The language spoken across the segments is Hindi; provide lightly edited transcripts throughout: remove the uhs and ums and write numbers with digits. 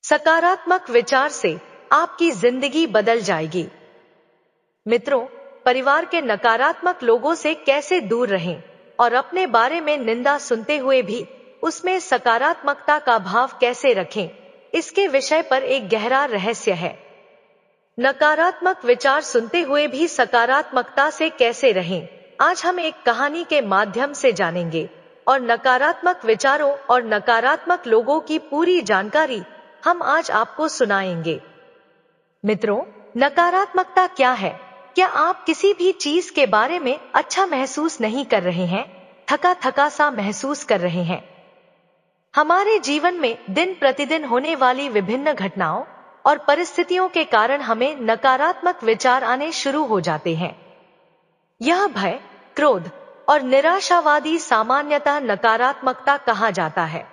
सकारात्मक विचार से आपकी जिंदगी बदल जाएगी। मित्रों, परिवार के नकारात्मक लोगों से कैसे दूर रहें और अपने बारे में निंदा सुनते हुए भी उसमें सकारात्मकता का भाव कैसे रखें, इसके विषय पर एक गहरा रहस्य है। नकारात्मक विचार सुनते हुए भी सकारात्मकता से कैसे रहें, आज हम एक कहानी के माध्यम से जानेंगे और नकारात्मक विचारों और नकारात्मक लोगों की पूरी जानकारी हम आज आपको सुनाएंगे। मित्रों, नकारात्मकता क्या है? क्या आप किसी भी चीज के बारे में अच्छा महसूस नहीं कर रहे हैं, थका थका सा महसूस कर रहे हैं? हमारे जीवन में दिन प्रतिदिन होने वाली विभिन्न घटनाओं और परिस्थितियों के कारण हमें नकारात्मक विचार आने शुरू हो जाते हैं। यह भय, क्रोध और निराशावादी सामान्यतः नकारात्मकता कहा जाता है।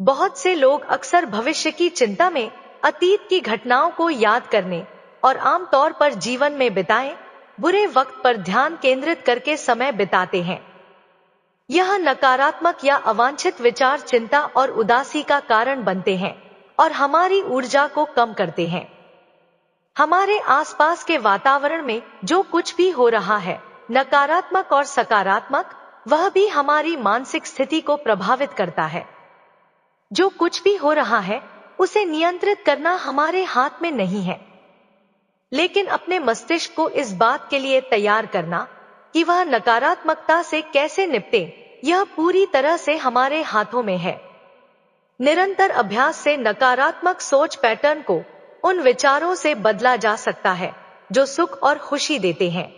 बहुत से लोग अक्सर भविष्य की चिंता में अतीत की घटनाओं को याद करने और आमतौर पर जीवन में बिताए बुरे वक्त पर ध्यान केंद्रित करके समय बिताते हैं। यह नकारात्मक या अवांछित विचार चिंता और उदासी का कारण बनते हैं और हमारी ऊर्जा को कम करते हैं। हमारे आसपास के वातावरण में जो कुछ भी हो रहा है, नकारात्मक और सकारात्मक, वह भी हमारी मानसिक स्थिति को प्रभावित करता है। जो कुछ भी हो रहा है उसे नियंत्रित करना हमारे हाथ में नहीं है, लेकिन अपने मस्तिष्क को इस बात के लिए तैयार करना कि वह नकारात्मकता से कैसे निपटे, यह पूरी तरह से हमारे हाथों में है। निरंतर अभ्यास से नकारात्मक सोच पैटर्न को उन विचारों से बदला जा सकता है जो सुख और खुशी देते हैं।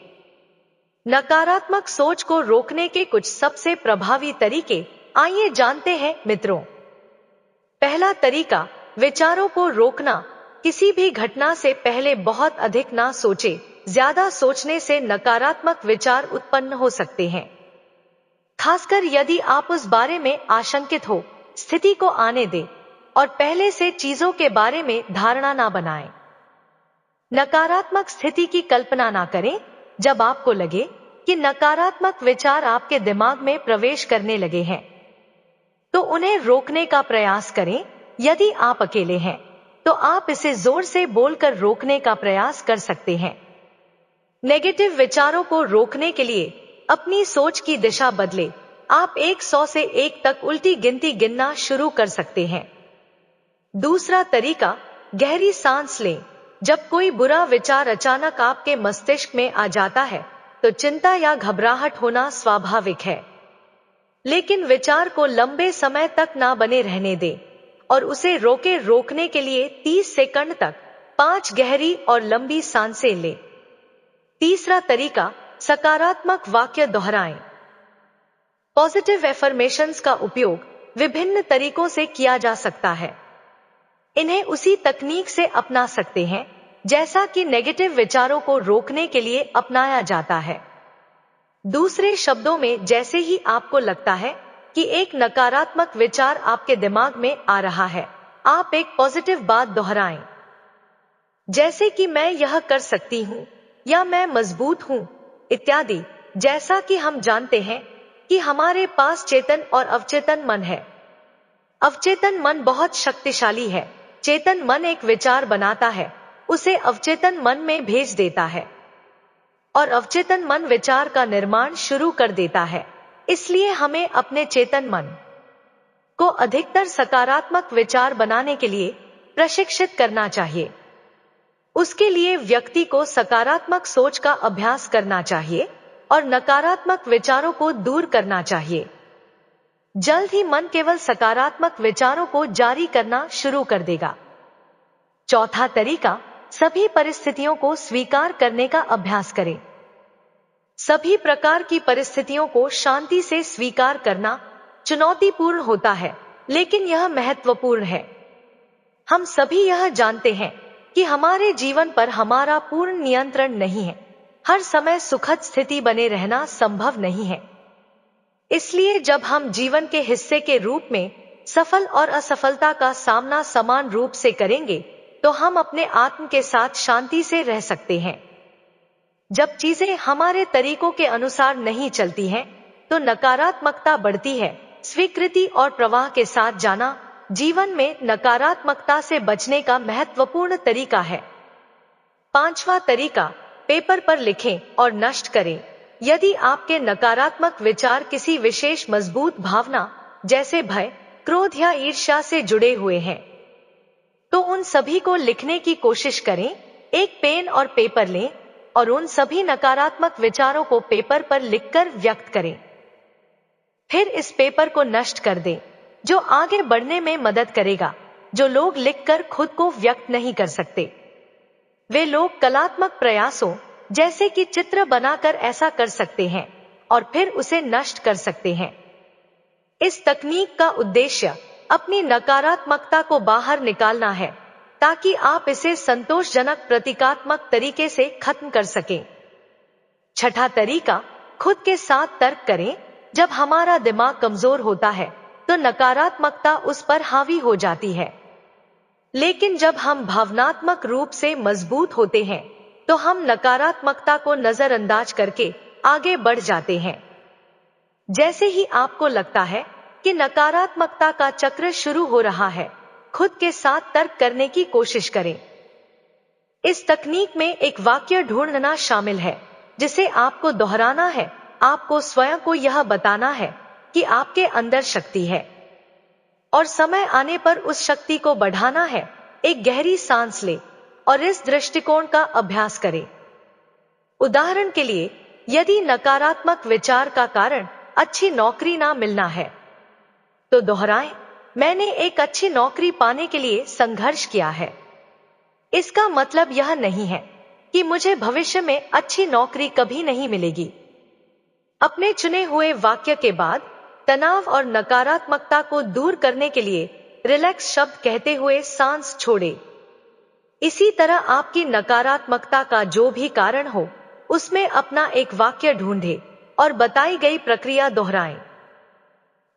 नकारात्मक सोच को रोकने के कुछ सबसे प्रभावी तरीके आइए जानते हैं। मित्रों, पहला तरीका, विचारों को रोकना। किसी भी घटना से पहले बहुत अधिक ना सोचे। ज्यादा सोचने से नकारात्मक विचार उत्पन्न हो सकते हैं, खासकर यदि आप उस बारे में आशंकित हो। स्थिति को आने दें और पहले से चीजों के बारे में धारणा ना बनाएं। नकारात्मक स्थिति की कल्पना ना करें। जब आपको लगे कि नकारात्मक विचार आपके दिमाग में प्रवेश करने लगे हैं, तो उन्हें रोकने का प्रयास करें। यदि आप अकेले हैं तो आप इसे जोर से बोलकर रोकने का प्रयास कर सकते हैं। नेगेटिव विचारों को रोकने के लिए अपनी सोच की दिशा बदले। आप 100 से 1 तक उल्टी गिनती गिनना शुरू कर सकते हैं। दूसरा तरीका, गहरी सांस लें। जब कोई बुरा विचार अचानक आपके मस्तिष्क में आ जाता है तो चिंता या घबराहट होना स्वाभाविक है, लेकिन विचार को लंबे समय तक ना बने रहने दें और उसे रोकने के लिए 30 सेकंड तक 5 गहरी और लंबी सांसें लें। तीसरा तरीका, सकारात्मक वाक्य दोहराएं। पॉजिटिव एफर्मेशंस का उपयोग विभिन्न तरीकों से किया जा सकता है। इन्हें उसी तकनीक से अपना सकते हैं जैसा कि नेगेटिव विचारों को रोकने के लिए अपनाया जाता है। दूसरे शब्दों में, जैसे ही आपको लगता है कि एक नकारात्मक विचार आपके दिमाग में आ रहा है, आप एक पॉजिटिव बात दोहराएं, जैसे कि मैं यह कर सकती हूं या मैं मजबूत हूं इत्यादि। जैसा कि हम जानते हैं कि हमारे पास चेतन और अवचेतन मन है। अवचेतन मन बहुत शक्तिशाली है। चेतन मन एक विचार बनाता है, उसे अवचेतन मन में भेज देता है और अवचेतन मन विचार का निर्माण शुरू कर देता है। इसलिए हमें अपने चेतन मन को अधिकतर सकारात्मक विचार बनाने के लिए प्रशिक्षित करना चाहिए। उसके लिए व्यक्ति को सकारात्मक सोच का अभ्यास करना चाहिए और नकारात्मक विचारों को दूर करना चाहिए। जल्द ही मन केवल सकारात्मक विचारों को जारी करना शुरू कर देगा। चौथा तरीका, सभी परिस्थितियों को स्वीकार करने का अभ्यास करें। सभी प्रकार की परिस्थितियों को शांति से स्वीकार करना चुनौतीपूर्ण होता है, लेकिन यह महत्वपूर्ण है। हम सभी यह जानते हैं कि हमारे जीवन पर हमारा पूर्ण नियंत्रण नहीं है। हर समय सुखद स्थिति बने रहना संभव नहीं है। इसलिए जब हम जीवन के हिस्से के रूप में सफल और असफलता का सामना समान रूप से करेंगे, तो हम अपने आत्म के साथ शांति से रह सकते हैं। जब चीजें हमारे तरीकों के अनुसार नहीं चलती हैं, तो नकारात्मकता बढ़ती है। स्वीकृति और प्रवाह के साथ जाना जीवन में नकारात्मकता से बचने का महत्वपूर्ण तरीका है। 5वां तरीका, पेपर पर लिखें और नष्ट करें। यदि आपके नकारात्मक विचार किसी विशेष मजबूत भावना जैसे भय, क्रोध या ईर्ष्या से जुड़े हुए हैं, तो उन सभी को लिखने की कोशिश करें। एक पेन और पेपर लें और उन सभी नकारात्मक विचारों को पेपर पर लिखकर व्यक्त करें। फिर इस पेपर को नष्ट कर दें, जो आगे बढ़ने में मदद करेगा। जो लोग लिखकर खुद को व्यक्त नहीं कर सकते, वे लोग कलात्मक प्रयासों जैसे कि चित्र बनाकर ऐसा कर सकते हैं और फिर उसे नष्ट कर सकते हैं। इस तकनीक का उद्देश्य अपनी नकारात्मकता को बाहर निकालना है, ताकि आप इसे संतोषजनक प्रतीकात्मक तरीके से खत्म कर सकें। 6वां तरीका, खुद के साथ तर्क करें। जब हमारा दिमाग कमजोर होता है तो नकारात्मकता उस पर हावी हो जाती है, लेकिन जब हम भावनात्मक रूप से मजबूत होते हैं तो हम नकारात्मकता को नजरअंदाज करके आगे बढ़ जाते हैं। जैसे ही आपको लगता है कि नकारात्मकता का चक्र शुरू हो रहा है, खुद के साथ तर्क करने की कोशिश करें। इस तकनीक में एक वाक्य ढूंढना शामिल है जिसे आपको दोहराना है। आपको स्वयं को यह बताना है कि आपके अंदर शक्ति है और समय आने पर उस शक्ति को बढ़ाना है। एक गहरी सांस लें और इस दृष्टिकोण का अभ्यास करें। उदाहरण के लिए, यदि नकारात्मक विचार का कारण अच्छी नौकरी ना मिलना है, तो दोहराएं, मैंने एक अच्छी नौकरी पाने के लिए संघर्ष किया है। इसका मतलब यह नहीं है कि मुझे भविष्य में अच्छी नौकरी कभी नहीं मिलेगी। अपने चुने हुए वाक्य के बाद तनाव और नकारात्मकता को दूर करने के लिए रिलैक्स शब्द कहते हुए सांस छोड़ें। इसी तरह आपकी नकारात्मकता का जो भी कारण हो, उसमें अपना एक वाक्य ढूंढें और बताई गई प्रक्रिया दोहराएं।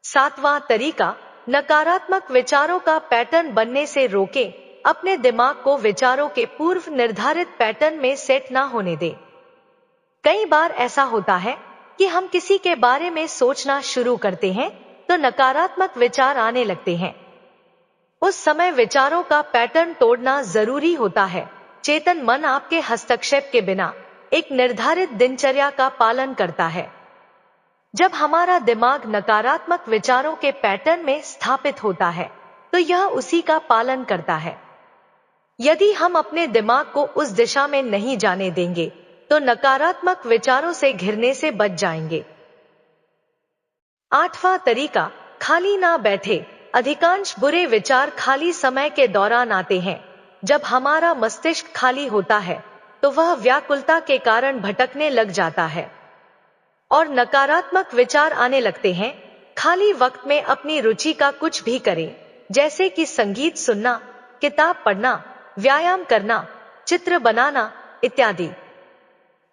7वां तरीका, नकारात्मक विचारों का पैटर्न बनने से रोकें। अपने दिमाग को विचारों के पूर्व निर्धारित पैटर्न में सेट ना होने दें। कई बार ऐसा होता है कि हम किसी के बारे में सोचना शुरू करते हैं तो नकारात्मक विचार आने लगते हैं। उस समय विचारों का पैटर्न तोड़ना जरूरी होता है। चेतन मन आपके हस्तक्षेप के बिना एक निर्धारित दिनचर्या का पालन करता है। जब हमारा दिमाग नकारात्मक विचारों के पैटर्न में स्थापित होता है तो यह उसी का पालन करता है। यदि हम अपने दिमाग को उस दिशा में नहीं जाने देंगे तो नकारात्मक विचारों से घिरने से बच जाएंगे। 8वां तरीका, खाली ना बैठे। अधिकांश बुरे विचार खाली समय के दौरान आते हैं। जब हमारा मस्तिष्क खाली होता है तो वह व्याकुलता के कारण भटकने लग जाता है और नकारात्मक विचार आने लगते हैं। खाली वक्त में अपनी रुचि का कुछ भी करें, जैसे कि संगीत सुनना, किताब पढ़ना, व्यायाम करना, चित्र बनाना इत्यादि।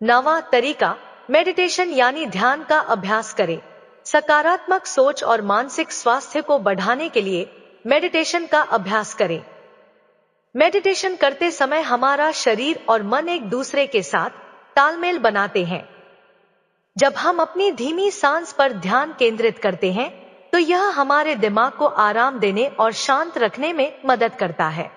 9वां तरीका, मेडिटेशन यानी ध्यान का अभ्यास करें। सकारात्मक सोच और मानसिक स्वास्थ्य को बढ़ाने के लिए मेडिटेशन का अभ्यास करें। मेडिटेशन करते समय हमारा शरीर और मन एक दूसरे के साथ तालमेल बनाते हैं। जब हम अपनी धीमी सांस पर ध्यान केंद्रित करते हैं तो यह हमारे दिमाग को आराम देने और शांत रखने में मदद करता है।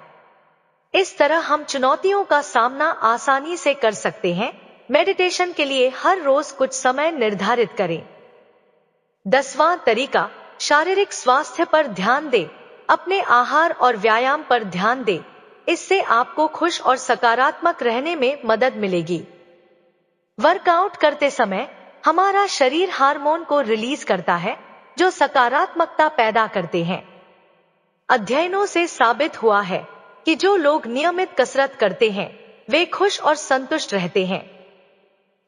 इस तरह हम चुनौतियों का सामना आसानी से कर सकते हैं। मेडिटेशन के लिए हर रोज कुछ समय निर्धारित करें। 10वां तरीका, शारीरिक स्वास्थ्य पर ध्यान दें। अपने आहार और व्यायाम पर ध्यान दें। इससे आपको खुश और सकारात्मक रहने में मदद मिलेगी। वर्कआउट करते समय हमारा शरीर हार्मोन को रिलीज करता है जो सकारात्मकता पैदा करते हैं। अध्ययनों से साबित हुआ है कि जो लोग नियमित कसरत करते हैं वे खुश और संतुष्ट रहते हैं।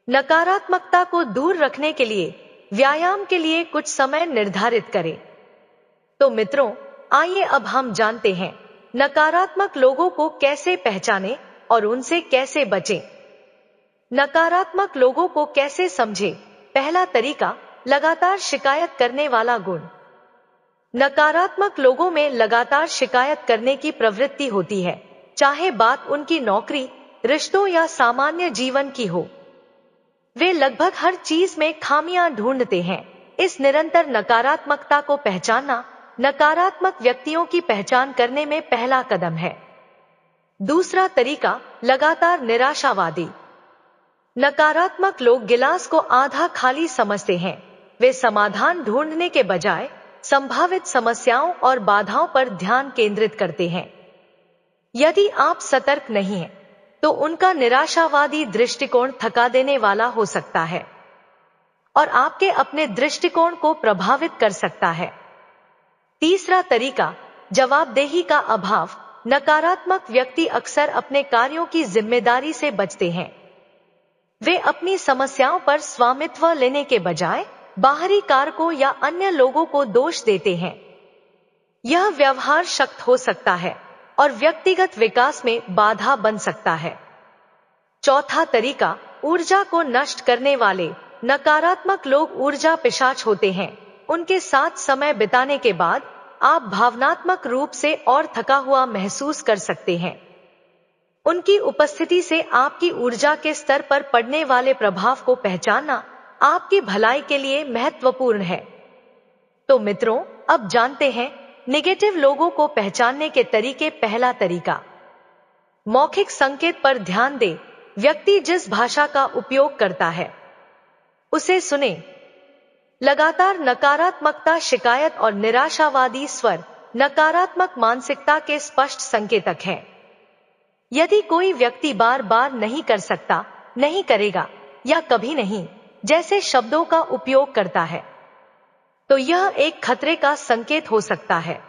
नकारात्मकता को दूर रखने के लिए व्यायाम के लिए कुछ समय निर्धारित करें। तो मित्रों, आइए अब हम जानते हैं नकारात्मक लोगों को कैसे पहचानें और उनसे कैसे बचें। नकारात्मक लोगों को कैसे समझें। पहला तरीका, लगातार शिकायत करने वाला गुण। नकारात्मक लोगों में लगातार शिकायत करने की प्रवृत्ति होती है, चाहे बात उनकी नौकरी, रिश्तों या सामान्य जीवन की हो। वे लगभग हर चीज में खामियां ढूंढते हैं। इस निरंतर नकारात्मकता को पहचानना नकारात्मक व्यक्तियों की पहचान करने में पहला कदम है। दूसरा तरीका, लगातार निराशावादी। नकारात्मक लोग गिलास को आधा खाली समझते हैं। वे समाधान ढूंढने के बजाय संभावित समस्याओं और बाधाओं पर ध्यान केंद्रित करते हैं। यदि आप सतर्क नहीं हैं, तो उनका निराशावादी दृष्टिकोण थका देने वाला हो सकता है और आपके अपने दृष्टिकोण को प्रभावित कर सकता है। तीसरा तरीका, जवाबदेही का अभाव। नकारात्मक व्यक्ति अक्सर अपने कार्यों की जिम्मेदारी से बचते हैं। वे अपनी समस्याओं पर स्वामित्व लेने के बजाय बाहरी कारकों या अन्य लोगों को दोष देते हैं। यह व्यवहार शक्त हो सकता है और व्यक्तिगत विकास में बाधा बन सकता है। चौथा तरीका, ऊर्जा को नष्ट करने वाले। नकारात्मक लोग ऊर्जा पिशाच होते हैं। उनके साथ समय बिताने के बाद आप भावनात्मक रूप से और थका हुआ महसूस कर सकते हैं। उनकी उपस्थिति से आपकी ऊर्जा के स्तर पर पड़ने वाले प्रभाव को पहचानना आपकी भलाई के लिए महत्वपूर्ण है। तो मित्रों, अब जानते हैं नेगेटिव लोगों को पहचानने के तरीके। पहला तरीका, मौखिक संकेत पर ध्यान दें। व्यक्ति जिस भाषा का उपयोग करता है उसे सुने। लगातार नकारात्मकता, शिकायत और निराशावादी स्वर नकारात्मक मानसिकता के स्पष्ट संकेतक हैं। यदि कोई व्यक्ति बार बार नहीं कर सकता, नहीं करेगा या कभी नहीं जैसे शब्दों का उपयोग करता है, तो यह एक खतरे का संकेत हो सकता है।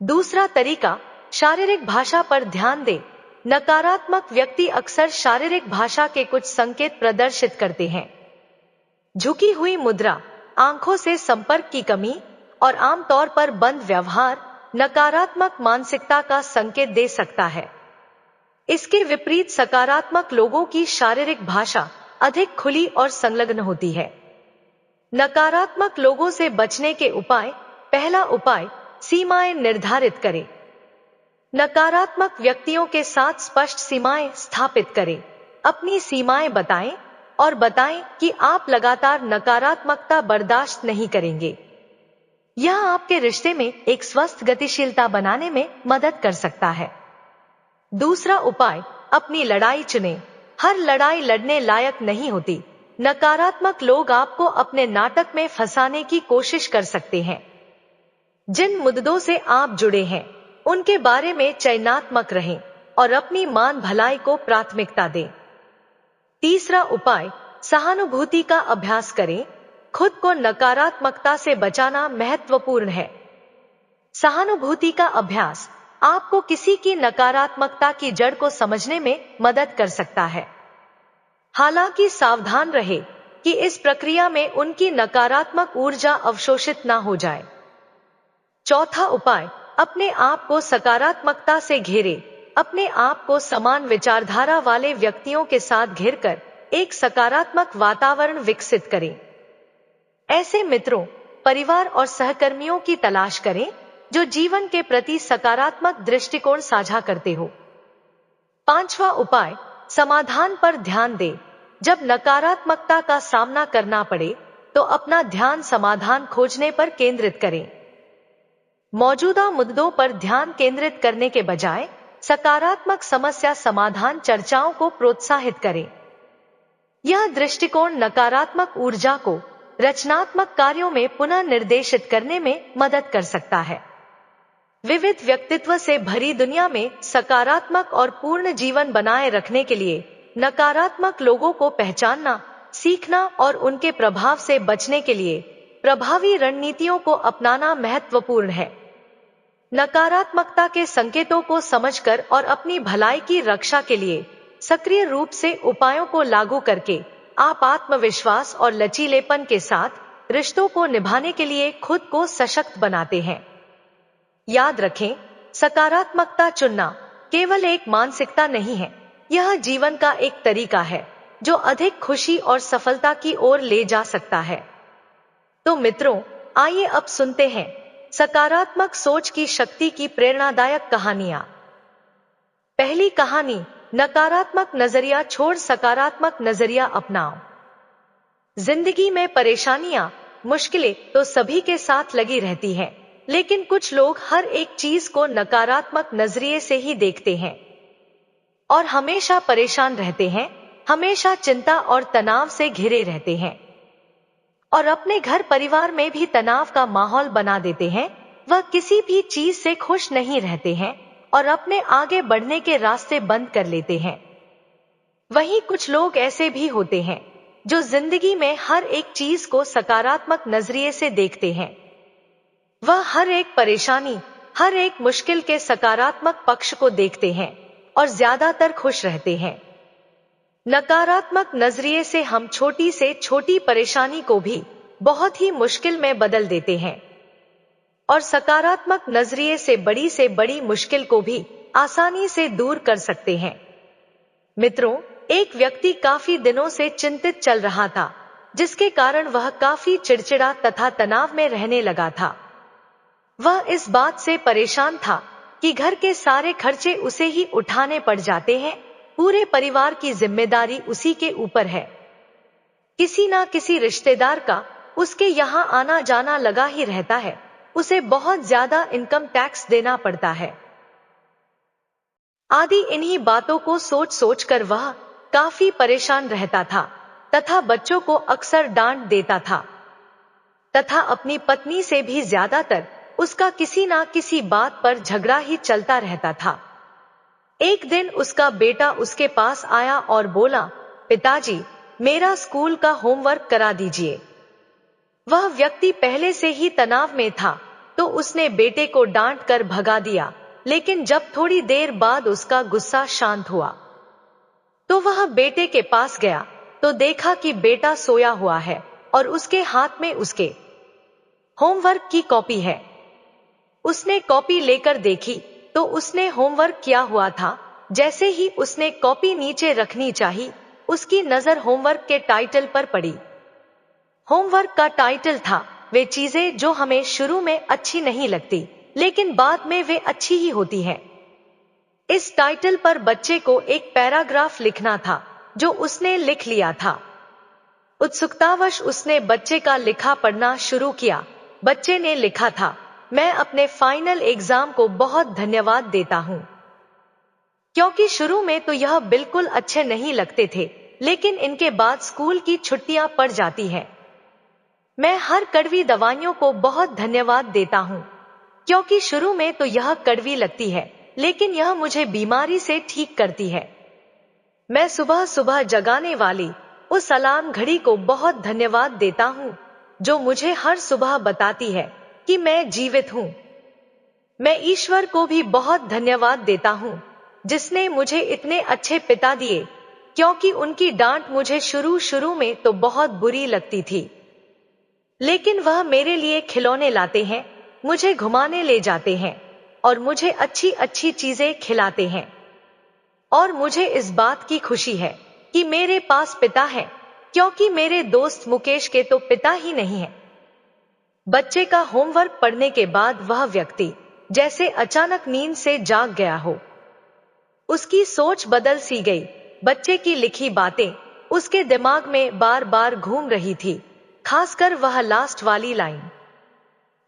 दूसरा तरीका, शारीरिक भाषा पर ध्यान दें। नकारात्मक व्यक्ति अक्सर शारीरिक भाषा के कुछ संकेत प्रदर्शित करते हैं। झुकी हुई मुद्रा, आंखों से संपर्क की कमी और आमतौर पर बंद व्यवहार नकारात्मक मानसिकता का संकेत दे सकता है। इसके विपरीत सकारात्मक लोगों की शारीरिक भाषा अधिक खुली और संलग्न होती है। नकारात्मक लोगों से बचने के उपाय। पहला उपाय, सीमाएं निर्धारित करें। नकारात्मक व्यक्तियों के साथ स्पष्ट सीमाएं स्थापित करें। अपनी सीमाएं बताएं और बताएं कि आप लगातार नकारात्मकता बर्दाश्त नहीं करेंगे। यह आपके रिश्ते में एक स्वस्थ गतिशीलता बनाने में मदद कर सकता है। दूसरा उपाय, अपनी लड़ाई चुनें। हर लड़ाई लड़ने लायक नहीं होती। नकारात्मक लोग आपको अपने नाटक में फंसाने की कोशिश कर सकते हैं। जिन मुद्दों से आप जुड़े हैं उनके बारे में चयनात्मक रहें और अपनी मान भलाई को प्राथमिकता दें। तीसरा उपाय, सहानुभूति का अभ्यास करें। खुद को नकारात्मकता से बचाना महत्वपूर्ण है। सहानुभूति का अभ्यास आपको किसी की नकारात्मकता की जड़ को समझने में मदद कर सकता है। हालांकि सावधान रहे कि इस प्रक्रिया में उनकी नकारात्मक ऊर्जा अवशोषित ना हो जाए। चौथा उपाय, अपने आप को सकारात्मकता से घेरे। अपने आप को समान विचारधारा वाले व्यक्तियों के साथ घेरकर एक सकारात्मक वातावरण विकसित करें। ऐसे मित्रों, परिवार और सहकर्मियों की तलाश करें जो जीवन के प्रति सकारात्मक दृष्टिकोण साझा करते हो। पांचवा उपाय, समाधान पर ध्यान दें। जब नकारात्मकता का सामना करना पड़े तो अपना ध्यान समाधान खोजने पर केंद्रित करें। मौजूदा मुद्दों पर ध्यान केंद्रित करने के बजाय सकारात्मक समस्या समाधान चर्चाओं को प्रोत्साहित करें। यह दृष्टिकोण नकारात्मक ऊर्जा को रचनात्मक कार्यों में पुनः निर्देशित करने में मदद कर सकता है। विविध व्यक्तित्व से भरी दुनिया में सकारात्मक और पूर्ण जीवन बनाए रखने के लिए नकारात्मक लोगों को पहचानना, सीखना और उनके प्रभाव से बचने के लिए प्रभावी रणनीतियों को अपनाना महत्वपूर्ण है। नकारात्मकता के संकेतों को समझकर और अपनी भलाई की रक्षा के लिए सक्रिय रूप से उपायों को लागू करके आप आत्मविश्वास और लचीलेपन के साथ रिश्तों को निभाने के लिए खुद को सशक्त बनाते हैं। याद रखें, सकारात्मकता चुनना केवल एक मानसिकता नहीं है, यह जीवन का एक तरीका है जो अधिक खुशी और सफलता की ओर ले जा सकता है। तो मित्रों, आइए अब सुनते हैं सकारात्मक सोच की शक्ति की प्रेरणादायक कहानियां। पहली कहानी, नकारात्मक नजरिया छोड़ सकारात्मक नजरिया अपनाओ। जिंदगी में परेशानियां, मुश्किलें तो सभी के साथ लगी रहती हैं, लेकिन कुछ लोग हर एक चीज को नकारात्मक नजरिए से ही देखते हैं और हमेशा परेशान रहते हैं, हमेशा चिंता और तनाव से घिरे रहते हैं और अपने घर परिवार में भी तनाव का माहौल बना देते हैं। वह किसी भी चीज से खुश नहीं रहते हैं और अपने आगे बढ़ने के रास्ते बंद कर लेते हैं। वहीं कुछ लोग ऐसे भी होते हैं जो जिंदगी में हर एक चीज को सकारात्मक नजरिए से देखते हैं। वह हर एक परेशानी, हर एक मुश्किल के सकारात्मक पक्ष को देखते हैं और ज्यादातर खुश रहते हैं। नकारात्मक नजरिए से हम छोटी से छोटी परेशानी को भी बहुत ही मुश्किल में बदल देते हैं और सकारात्मक नजरिए से बड़ी मुश्किल को भी आसानी से दूर कर सकते हैं। मित्रों, एक व्यक्ति काफी दिनों से चिंतित चल रहा था, जिसके कारण वह काफी चिड़चिड़ा तथा तनाव में रहने लगा था। वह इस बात से परेशान था कि घर के सारे खर्चे उसे ही उठाने पड़ जाते हैं, पूरे परिवार की जिम्मेदारी उसी के ऊपर है। किसी ना किसी रिश्तेदार का उसके यहाँ आना जाना लगा ही रहता है, उसे बहुत ज्यादा इनकम टैक्स देना पड़ता है आदि इन्हीं बातों को सोच सोच कर वह काफी परेशान रहता था तथा बच्चों को अक्सर डांट देता था तथा अपनी पत्नी से भी ज्यादातर उसका किसी ना किसी बात पर झगड़ा ही चलता रहता था। एक दिन उसका बेटा उसके पास आया और बोला, पिताजी, मेरा स्कूल का होमवर्क करा दीजिए। वह व्यक्ति पहले से ही तनाव में था, तो उसने बेटे को डांट कर भगा दिया, लेकिन जब थोड़ी देर बाद उसका गुस्सा शांत हुआ तो वह बेटे के पास गया तो देखा कि बेटा सोया हुआ है और उसके हाथ में उसके होमवर्क की कॉपी है। उसने कॉपी लेकर देखी तो उसने होमवर्क किया हुआ था। जैसे ही उसने कॉपी नीचे रखनी चाही, उसकी नजर होमवर्क के टाइटल पर पड़ी। होमवर्क का टाइटल था, वे चीजें जो हमें शुरू में अच्छी नहीं लगती लेकिन बाद में वे अच्छी ही होती हैं। इस टाइटल पर बच्चे को एक पैराग्राफ लिखना था, जो उसने लिख लिया था। उत्सुकतावश उसने बच्चे का लिखा पढ़ना शुरू किया। बच्चे ने लिखा था, मैं अपने फाइनल एग्जाम को बहुत धन्यवाद देता हूँ, क्योंकि शुरू में तो यह बिल्कुल अच्छे नहीं लगते थे, लेकिन इनके बाद स्कूल की छुट्टियां पड़ जाती हैं। मैं हर कड़वी दवाइयों को बहुत धन्यवाद देता हूँ, क्योंकि शुरू में तो यह कड़वी लगती है, लेकिन यह मुझे बीमारी से ठीक करती है। मैं सुबह सुबह जगाने वाली उस अलार्म घड़ी को बहुत धन्यवाद देता हूँ, जो मुझे हर सुबह बताती है कि मैं जीवित हूँ। मैं ईश्वर को भी बहुत धन्यवाद देता हूँ, जिसने मुझे इतने अच्छे पिता दिए, क्योंकि उनकी डांट मुझे शुरू में तो बहुत बुरी लगती थी, लेकिन वह मेरे लिए खिलौने लाते हैं, मुझे घुमाने ले जाते हैं और मुझे अच्छी अच्छी चीजें खिलाते हैं। और मुझे इस बात की खुशी है कि मेरे पास पिता है, क्योंकि मेरे दोस्त मुकेश के तो पिता ही नहीं है। बच्चे का होमवर्क पढ़ने के बाद वह व्यक्ति जैसे अचानक नींद से जाग गया हो। उसकी सोच बदल सी गई। बच्चे की लिखी बातें उसके दिमाग में बार बार घूम रही थी, खासकर वह लास्ट वाली लाइन।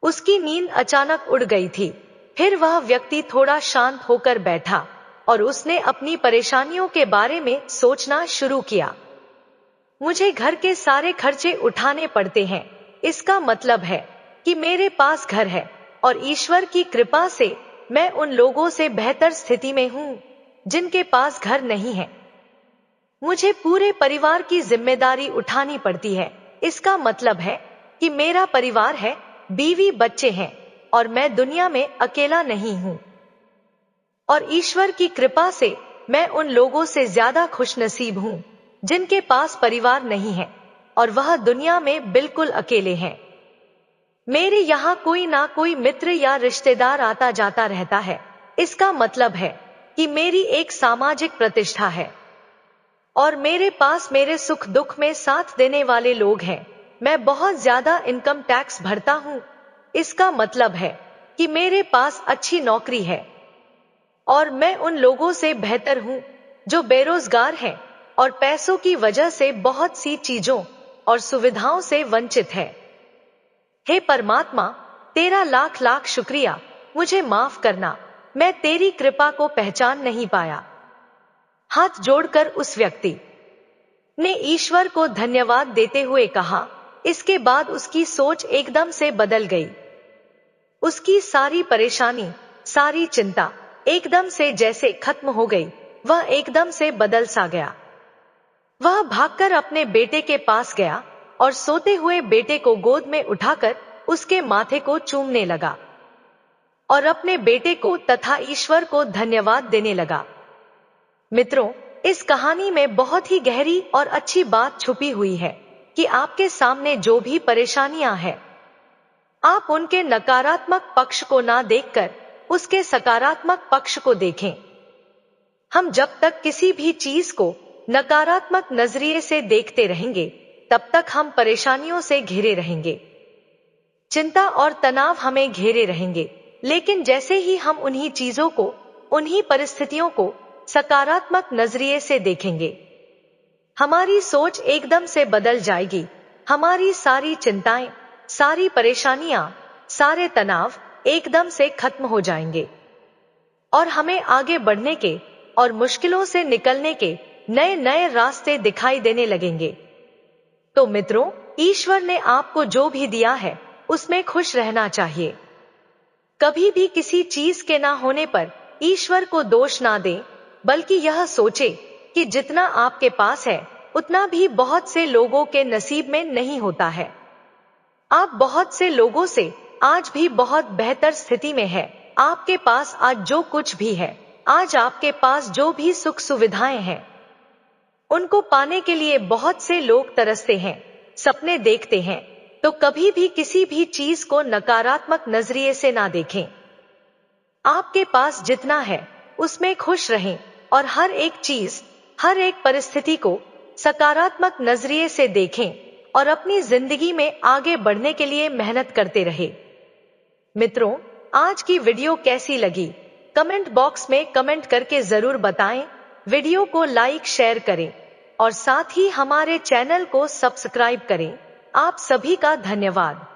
उसकी नींद अचानक उड़ गई थी। फिर वह व्यक्ति थोड़ा शांत होकर बैठा और उसने अपनी परेशानियों के बारे में सोचना शुरू किया। मुझे घर के सारे खर्चे उठाने पड़ते हैं, इसका मतलब है कि मेरे पास घर है और ईश्वर की कृपा से मैं उन लोगों से बेहतर स्थिति में हूँ जिनके पास घर नहीं है। मुझे पूरे परिवार की जिम्मेदारी उठानी पड़ती है, इसका मतलब है कि मेरा परिवार है, बीवी बच्चे हैं और मैं दुनिया में अकेला नहीं हूँ। और ईश्वर की कृपा से मैं उन लोगों से ज्यादा खुशनसीब हूँ जिनके पास परिवार नहीं है और वह दुनिया में बिल्कुल अकेले हैं। मेरे यहाँ कोई ना कोई मित्र या रिश्तेदार आता जाता रहता है, इसका मतलब है कि मेरी एक सामाजिक प्रतिष्ठा है और मेरे पास मेरे सुख दुख में साथ देने वाले लोग हैं। मैं बहुत ज्यादा इनकम टैक्स भरता हूँ, इसका मतलब है कि मेरे पास अच्छी नौकरी है और मैं उन लोगों से बेहतर हूँ जो बेरोजगार हैं और पैसों की वजह से बहुत सी चीजों और सुविधाओं से वंचित है। हे परमात्मा, तेरा लाख लाख शुक्रिया, मुझे माफ करना, मैं तेरी कृपा को पहचान नहीं पाया। हाथ जोड़कर उस व्यक्ति ने ईश्वर को धन्यवाद देते हुए कहा। इसके बाद उसकी सोच एकदम से बदल गई। उसकी सारी परेशानी, सारी चिंता एकदम से जैसे खत्म हो गई। वह एकदम से बदल सा गया। वह भागकर अपने बेटे के पास गया और सोते हुए बेटे को गोद में उठाकर उसके माथे को चूमने लगा और अपने बेटे को तथा ईश्वर को धन्यवाद देने लगा। मित्रों, इस कहानी में बहुत ही गहरी और अच्छी बात छुपी हुई है कि आपके सामने जो भी परेशानियां हैं, आप उनके नकारात्मक पक्ष को ना देखकर उसके सकारात्मक पक्ष को देखें। हम जब तक किसी भी चीज को नकारात्मक नजरिए से देखते रहेंगे, तब तक हम परेशानियों से घिरे रहेंगे। चिंता और तनाव हमें घेरे रहेंगे। लेकिन जैसे ही हम उन्हीं चीजों को, उन्हीं परिस्थितियों को सकारात्मक नजरिए से देखेंगे, हमारी सोच एकदम से बदल जाएगी। हमारी सारी चिंताएं, सारी परेशानियां, सारे तनाव एकदम से खत्म हो जाएंगे और हमें आगे बढ़ने के और मुश्किलों से निकलने के नए नए रास्ते दिखाई देने लगेंगे। तो मित्रों, ईश्वर ने आपको जो भी दिया है उसमें खुश रहना चाहिए। कभी भी किसी चीज के ना होने पर ईश्वर को दोष ना दें, बल्कि यह सोचे कि जितना आपके पास है उतना भी बहुत से लोगों के नसीब में नहीं होता है। आप बहुत से लोगों से आज भी बहुत बेहतर स्थिति में है। आपके पास आज जो कुछ भी है, आज आपके पास जो भी सुख सुविधाएं हैं, उनको पाने के लिए बहुत से लोग तरसते हैं, सपने देखते हैं। तो कभी भी किसी भी चीज को नकारात्मक नजरिए से ना देखें। आपके पास जितना है उसमें खुश रहें और हर एक चीज, हर एक परिस्थिति को सकारात्मक नजरिए से देखें और अपनी जिंदगी में आगे बढ़ने के लिए मेहनत करते रहे। मित्रों, आज की वीडियो कैसी लगी? कमेंट बॉक्स में कमेंट करके जरूर बताएं। वीडियो को लाइक शेयर करें और साथ ही हमारे चैनल को सब्सक्राइब करें। आप सभी का धन्यवाद।